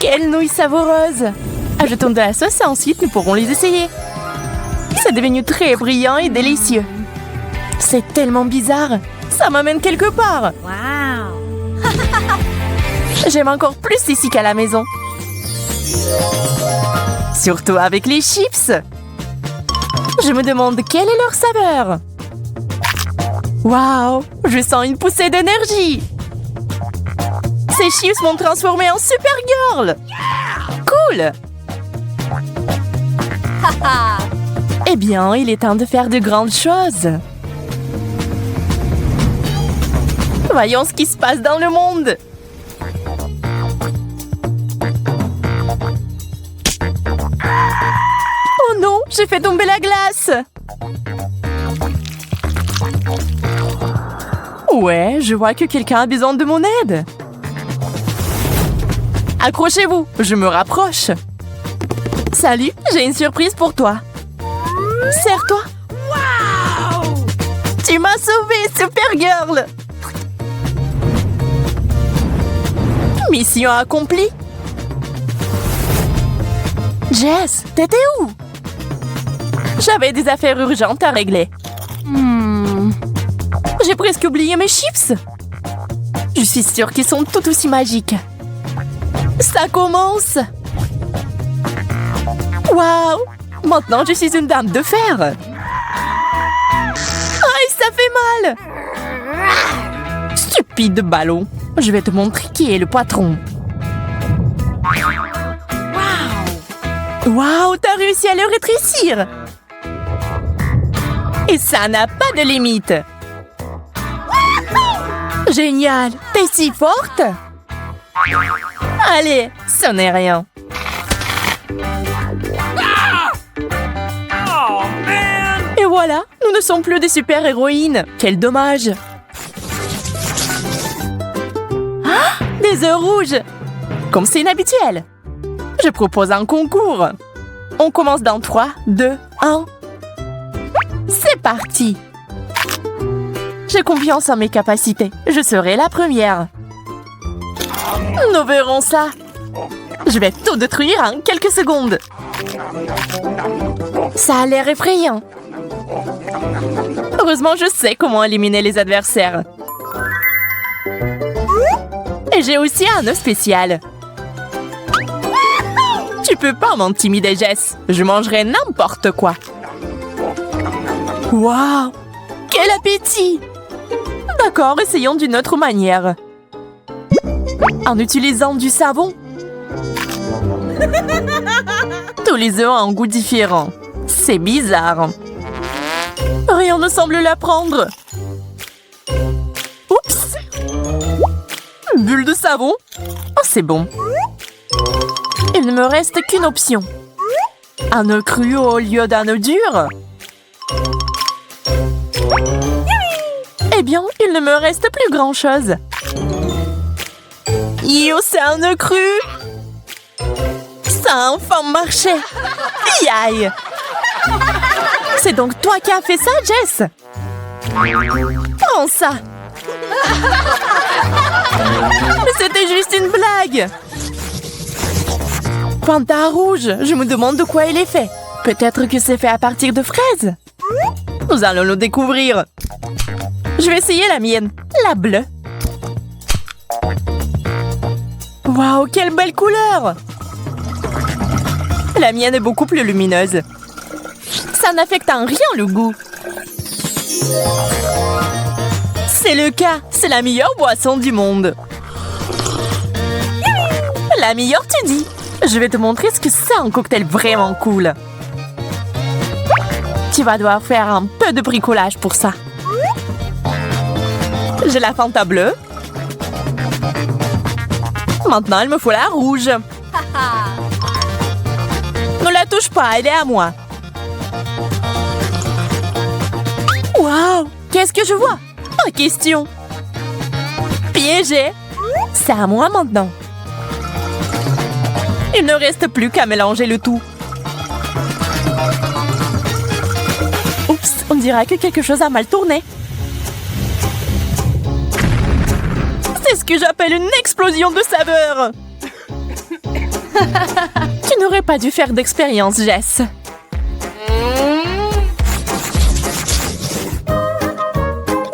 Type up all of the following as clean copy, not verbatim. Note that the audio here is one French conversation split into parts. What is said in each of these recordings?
Quelle nouille savoureuse! Ajoutons de la sauce et ensuite nous pourrons les essayer. C'est devenu très brillant et délicieux. C'est tellement bizarre. Ça m'amène quelque part. Wow! J'aime encore plus ici qu'à la maison. Surtout avec les chips. Je me demande quelle est leur saveur. Waouh! Je sens une poussée d'énergie. Ces chips m'ont transformée en Supergirl. Cool! Eh bien, il est temps de faire de grandes choses. Voyons ce qui se passe dans le monde. Oh non, j'ai fait tomber la glace. Ouais, je vois que quelqu'un a besoin de mon aide. Accrochez-vous, je me rapproche. Salut, j'ai une surprise pour toi. Serre-toi. Wow! Tu m'as sauvée, Supergirl. Mission accomplie. Jess, t'étais où? J'avais des affaires urgentes à régler. J'ai presque oublié mes chips. Je suis sûre qu'ils sont tout aussi magiques. Ça commence. Waouh! Maintenant, je suis une dame de fer. Aïe, ça fait mal. Stupide ballon. Je vais te montrer qui est le patron. Waouh, t'as réussi à le rétrécir. Et ça n'a pas de limite. Génial, t'es si forte. Allez, ce n'est rien. Et voilà, nous ne sommes plus des super-héroïnes. Quel dommage. Ah, des œufs rouges. Comme c'est inhabituel. Je propose un concours. On commence dans 3, 2, 1. C'est parti. J'ai confiance en mes capacités. Je serai la première. Nous verrons ça. Je vais tout détruire en quelques secondes. Ça a l'air effrayant. Heureusement, je sais comment éliminer les adversaires. Et j'ai aussi un œuf spécial. Tu peux pas m'intimider, Jess. Je mangerai n'importe quoi. Waouh! Quel appétit! D'accord, essayons d'une autre manière. En utilisant du savon. Tous les œufs ont un goût différent. C'est bizarre. Rien ne semble la prendre. Oups! Bulle de savon? Oh, c'est bon. Il ne me reste qu'une option. Un œuf cru au lieu d'un œuf dur? Eh bien, il ne me reste plus grand-chose. Yo, c'est un œuf cru! Ça a enfin marché! Aïe! C'est donc toi qui as fait ça, Jess? Prends ça! Mais c'était juste une blague! Panda rouge, je me demande de quoi il est fait. Peut-être que c'est fait à partir de fraises? Nous allons le découvrir. Je vais essayer la mienne, la bleue. Waouh, quelle belle couleur! La mienne est beaucoup plus lumineuse. Ça n'affecte en rien le goût. C'est le cas, c'est la meilleure boisson du monde. La meilleure, tu dis? Je vais te montrer ce que c'est un cocktail vraiment cool. Tu vas devoir faire un peu de bricolage pour ça. J'ai la Fanta bleue. Maintenant, il me faut la rouge. Ne la touche pas, elle est à moi. Waouh! Qu'est-ce que je vois? Pas question. Piégé. C'est à moi maintenant. Il ne reste plus qu'à mélanger le tout. Oups, on dirait que quelque chose a mal tourné. C'est ce que j'appelle une explosion de saveurs. Tu n'aurais pas dû faire d'expérience, Jess.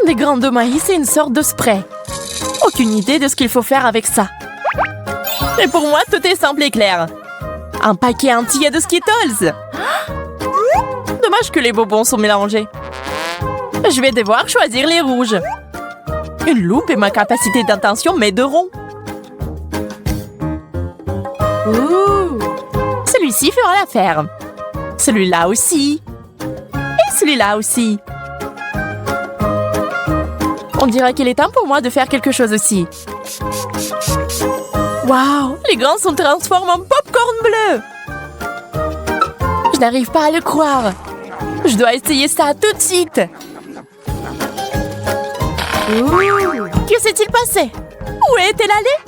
Des grains de maïs et une sorte de spray. Aucune idée de ce qu'il faut faire avec ça. Et pour moi, tout est simple et clair. Un paquet entier de Skittles. Dommage que les bonbons sont mélangés. Je vais devoir choisir les rouges. Une loupe et ma capacité d'intention m'aideront. Ouh. Celui-ci fera l'affaire. Celui-là aussi. Et celui-là aussi. On dirait qu'il est temps pour moi de faire quelque chose aussi. Waouh, les grains sont transformés en popcorn bleu. Je n'arrive pas à le croire. Je dois essayer ça tout de suite. Ouh. Que s'est-il passé? Où est-elle allée?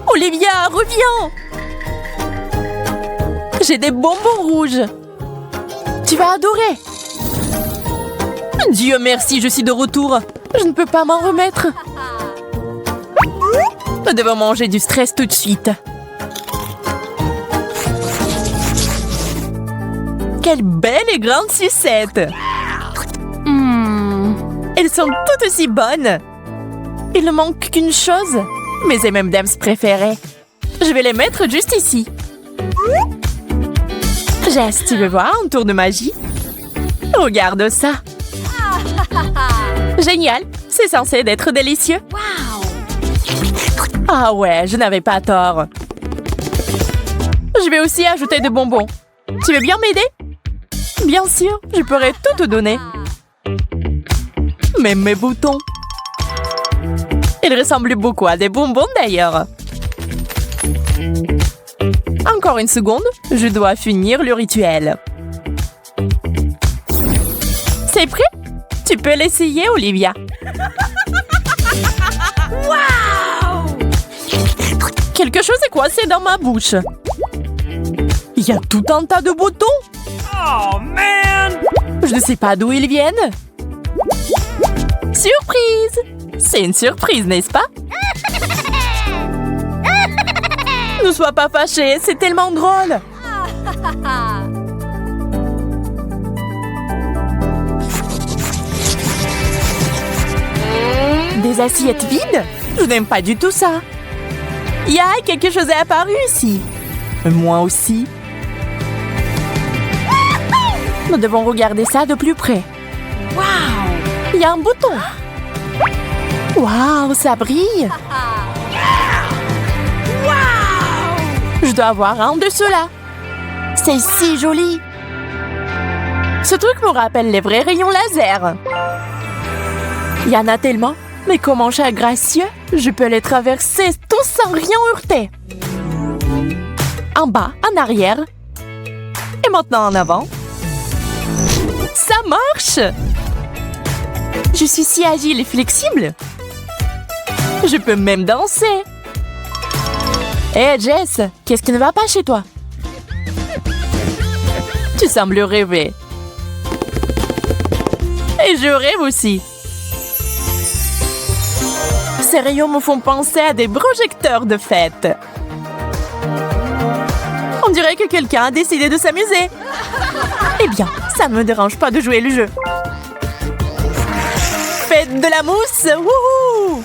Olivia, reviens! J'ai des bonbons rouges. Tu vas adorer. Dieu merci, je suis de retour. Je ne peux pas m'en remettre. Nous devons manger du stress tout de suite. Quelle belle et grande sucette! Elles sont toutes aussi bonnes. Il ne manque qu'une chose. Mes M&M's préférés. Je vais les mettre juste ici. Jess, tu veux voir un tour de magie? Regarde ça. Génial. C'est censé être délicieux. Ah ouais, je n'avais pas tort. Je vais aussi ajouter des bonbons. Tu veux bien m'aider? Bien sûr, je pourrais tout te donner. Même mes boutons. Ils ressemblent beaucoup à des bonbons d'ailleurs. Encore une seconde, je dois finir le rituel. C'est prêt? Tu peux l'essayer, Olivia. Wow! Quelque chose est coincé dans ma bouche. Il y a tout un tas de boutons. Oh, man! Je ne sais pas d'où ils viennent. Surprise! C'est une surprise, n'est-ce pas? Ne sois pas fâché, c'est tellement drôle. Des assiettes vides? Je n'aime pas du tout ça. Ya, quelque chose est apparu ici. Moi aussi. Nous devons regarder ça de plus près. Wow! Il y a un bouton. Waouh, ça brille. Je dois avoir un de ceux-là. C'est si joli. Ce truc me rappelle les vrais rayons laser. Il y en a tellement. Mais comment cher gracieux, je peux les traverser tous sans rien heurter. En bas, en arrière. Et maintenant en avant. Ça marche! Je suis si agile et flexible. Je peux même danser. Hé, Jess, qu'est-ce qui ne va pas chez toi? Tu sembles rêver. Et je rêve aussi. Ces rayons me font penser à des projecteurs de fête. On dirait que quelqu'un a décidé de s'amuser. Eh bien, ça ne me dérange pas de jouer le jeu. Faites de la mousse! Wouhou!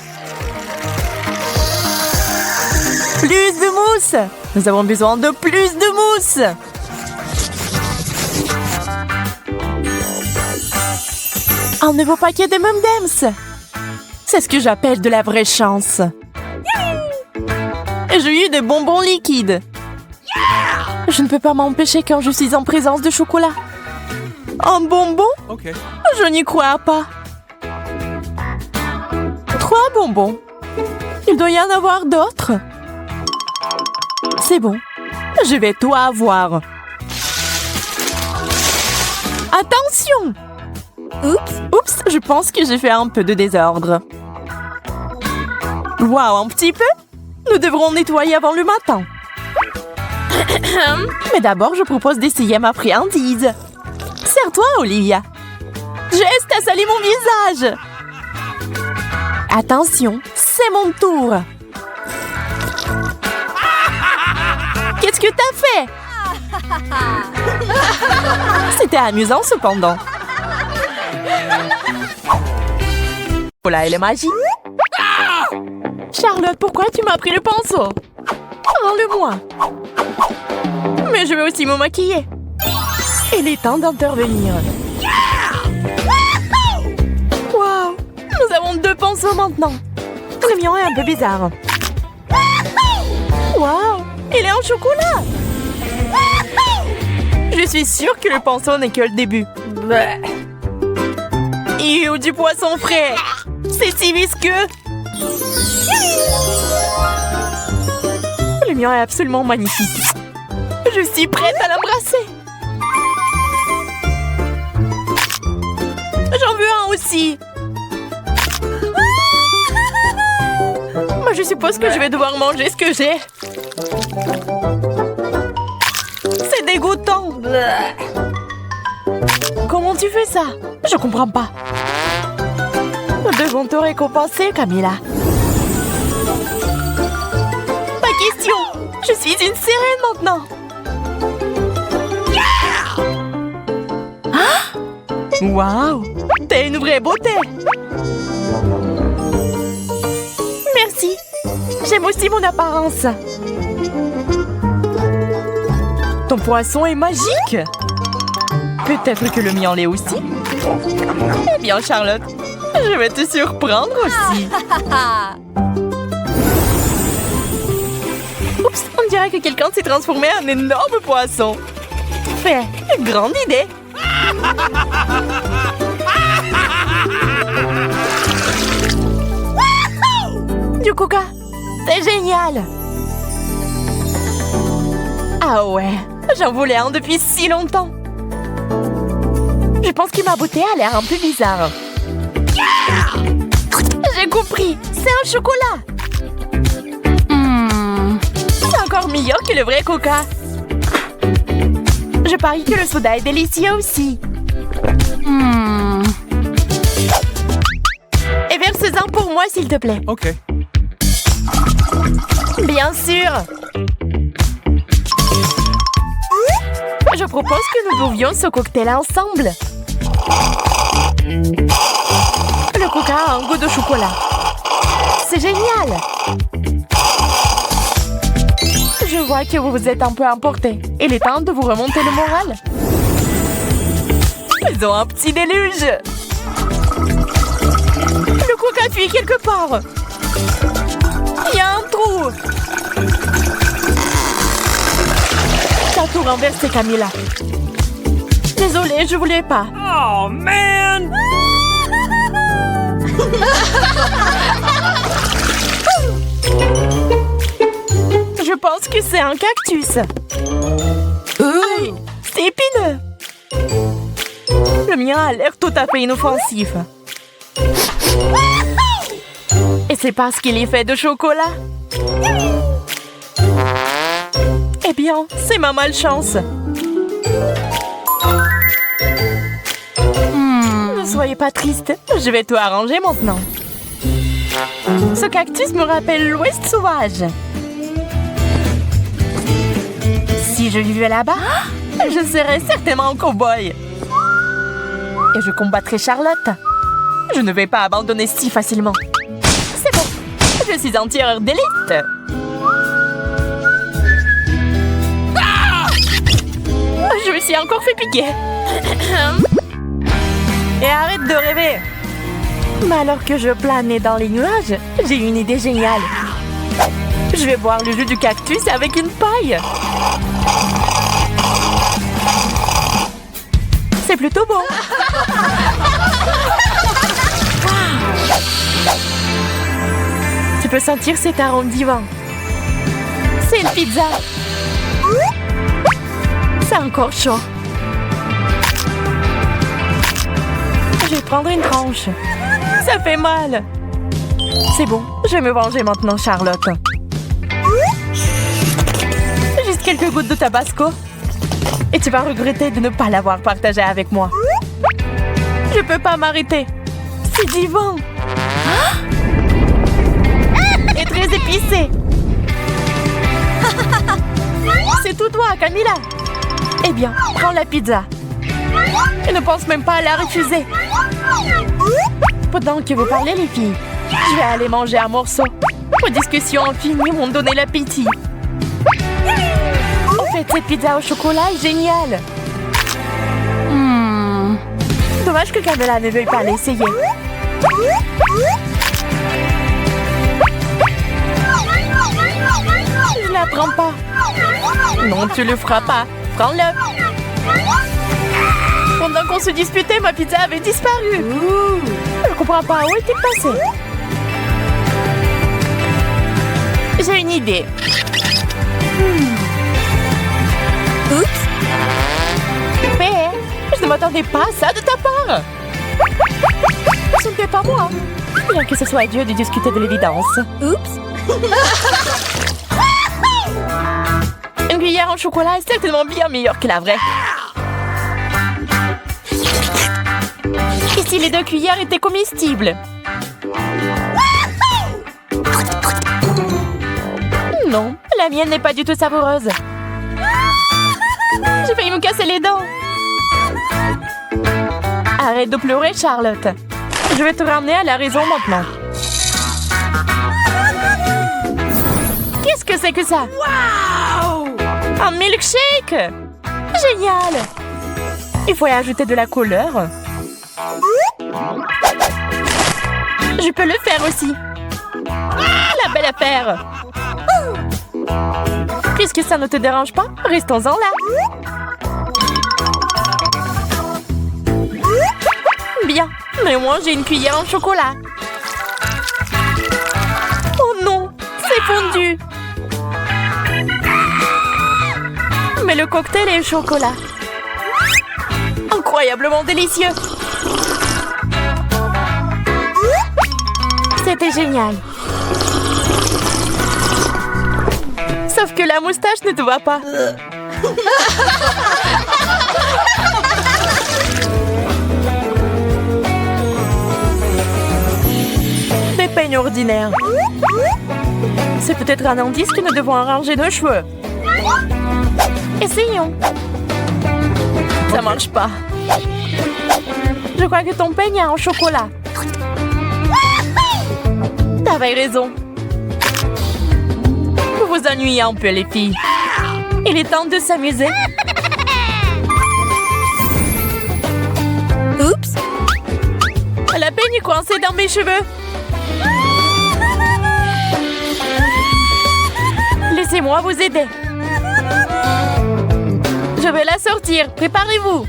Plus de mousse! Nous avons besoin de plus de mousse! Un nouveau paquet de M&M's! C'est ce que j'appelle de la vraie chance. J'ai eu des bonbons liquides. Je ne peux pas m'empêcher quand je suis en présence de chocolat. Un bonbon? Okay. Je n'y crois pas. 3 bonbons. Il doit y en avoir d'autres. C'est bon. Je vais tout avoir. Attention! Oups, je pense que j'ai fait un peu de désordre. Waouh, un petit peu? Nous devrons nettoyer avant le matin. Mais d'abord, je propose d'essayer ma friandise. Sers-toi, Olivia. Jess, t'as sali mon visage. Attention, c'est mon tour. Qu'est-ce Qu'est-ce que t'as fait? C'était amusant cependant. Voilà, elle est magique. Charlotte, pourquoi tu m'as pris le pinceau? Rends-le-moi. Mais je vais aussi me maquiller. Il est temps d'intervenir. Wow, nous avons 2 pinceaux maintenant. Le mien est un peu bizarre. Wow, il est en chocolat. Je suis sûre que le pinceau n'est que le début. Ew, du poisson frais. C'est si visqueux. Le mien est absolument magnifique. Je suis prête à l'embrasser. J'en veux un aussi. Moi, je suppose que je vais devoir manger ce que j'ai. C'est dégoûtant. Comment tu fais ça? Je comprends pas. Nous devons te récompenser, Camilla. Pas question. Je suis une sirène maintenant. Ah! Waouh! T'es une vraie beauté. Merci. J'aime aussi mon apparence. Ton poisson est magique. Peut-être que le mien l'est aussi. Eh bien, Charlotte, je vais te surprendre aussi. Oups, on dirait que quelqu'un s'est transformé en énorme poisson. Fait, grande idée. Du coca, c'est génial. Ah ouais, j'en voulais un depuis si longtemps. Je pense que ma beauté a l'air un peu bizarre. J'ai compris, c'est un chocolat. C'est encore meilleur que le vrai coca. Je parie que le soda est délicieux aussi. Et verse-en pour moi, s'il te plaît. OK. Bien sûr. Je propose que nous buvions ce cocktail ensemble. Le coca a un goût de chocolat. C'est génial. Je vois que vous vous êtes un peu emporté. Il est temps de vous remonter le moral. Ils ont un petit déluge. Le coca fuit quelque part. Il y a un trou. T'as tout renversé, Camilla. Désolée, je voulais pas. Oh, man! Je pense que c'est un cactus. Aïe, c'est épineux. Le mien a l'air tout à fait inoffensif. Et c'est parce qu'il est fait de chocolat. Eh bien, c'est ma malchance. Ne soyez pas triste, je vais tout arranger maintenant. Ce cactus me rappelle l'Ouest sauvage. Si je vivais là-bas, je serais certainement un cow-boy. Et je combattrais Charlotte. Je ne vais pas abandonner si facilement. C'est bon, je suis un tireur d'élite. Je me suis encore fait piquer. Et arrête de rêver. Mais alors que je planais dans les nuages, j'ai une idée géniale. Je vais boire le jus du cactus avec une paille. C'est plutôt bon. Tu peux sentir cet arôme divin. C'est une pizza. C'est encore chaud. Je vais prendre une tranche. Ça fait mal. C'est bon, je vais me venger maintenant, Charlotte. Juste quelques gouttes de tabasco. Et tu vas regretter de ne pas l'avoir partagé avec moi. Je peux pas m'arrêter. C'est divin. Et très épicé. C'est toi, Camilla. Eh bien, prends la pizza. Je ne pense même pas à la refuser. Pendant que vous parlez, les filles, je vais aller manger un morceau. Vos discussions infinies m'ont donné l'appétit. En fait, cette pizza au chocolat est géniale. Dommage que Camilla ne veuille pas l'essayer. Je la prends pas. Non, tu le feras pas. Prends-le. Pendant qu'on se disputait, ma pizza avait disparu. Je ne comprends pas où était passée. J'ai une idée. Oups. Mais je ne m'attendais pas à ça de ta part. Ce n'était pas moi. Bien que ce soit à Dieu de discuter de l'évidence. Oups. Une cuillère en chocolat est certainement bien meilleure que la vraie. Et si les 2 cuillères étaient comestibles? Non, la mienne n'est pas du tout savoureuse. J'ai failli me casser les dents. Arrête de pleurer, Charlotte. Je vais te ramener à la raison maintenant. Qu'est-ce que c'est que ça? Wow! Un milkshake! Génial! Il faut y ajouter de la couleur. Je peux le faire aussi. La belle affaire! Puisque ça ne te dérange pas, restons-en là. Bien, mais au moins j'ai une cuillère en chocolat. Oh non, c'est fondu. Mais le cocktail est au chocolat. Incroyablement délicieux. C'était génial. Sauf que la moustache ne te va pas. Des peignes ordinaires. C'est peut-être un indice que nous devons arranger nos cheveux. Essayons. Ça marche pas. Je crois que ton peigne est en chocolat. T'avais raison. Vous vous ennuyez un peu, les filles. Il est temps de s'amuser. Oups. La peigne est coincée dans mes cheveux. Laissez-moi vous aider. Je vais la sortir. Préparez-vous.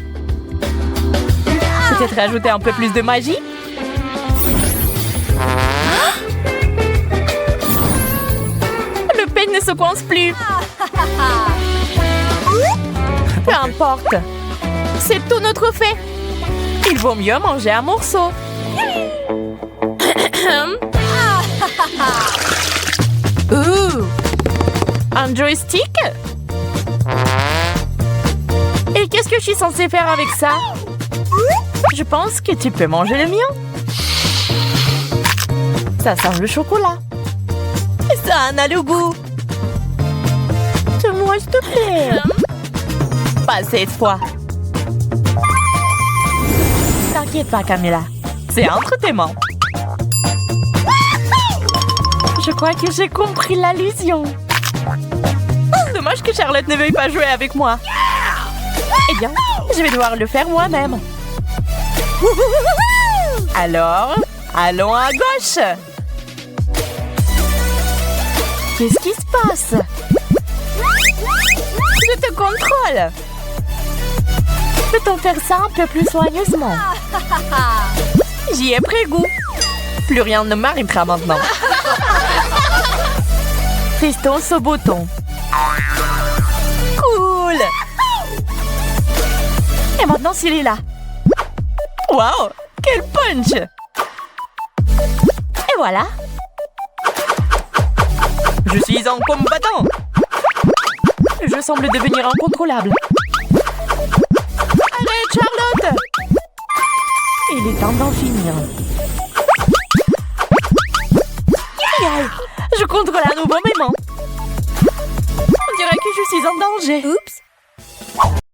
Peut-être ajouter un peu plus de magie. Le peigne ne se coince plus. Peu importe. C'est tout notre fait. Il vaut mieux manger un morceau. Un joystick? Et qu'est-ce que je suis censée faire avec ça? Je pense que tu peux manger le mien. Ça sent le chocolat. Et ça en a le goût. Moi, s'il te plaît. Pas cette fois. T'inquiète pas, Camilla. C'est entre tes mains. Je crois que j'ai compris l'allusion. Dommage que Charlotte ne veuille pas jouer avec moi. Eh bien, je vais devoir le faire moi-même. Alors, allons à gauche. Qu'est-ce qui se passe? Je te contrôle. Peut-on faire ça un peu plus soigneusement? J'y ai pris goût. Plus rien ne m'arrêtera maintenant. Testons ce bouton. Cool. Et maintenant, s'il est là. Wow, quel punch! Et voilà. Je suis un combattant. Je semble devenir incontrôlable. Arrête, Charlotte! Il est temps d'en finir. Aïe, je contrôle à nouveau mes mains. On dirait que je suis en danger. Oups!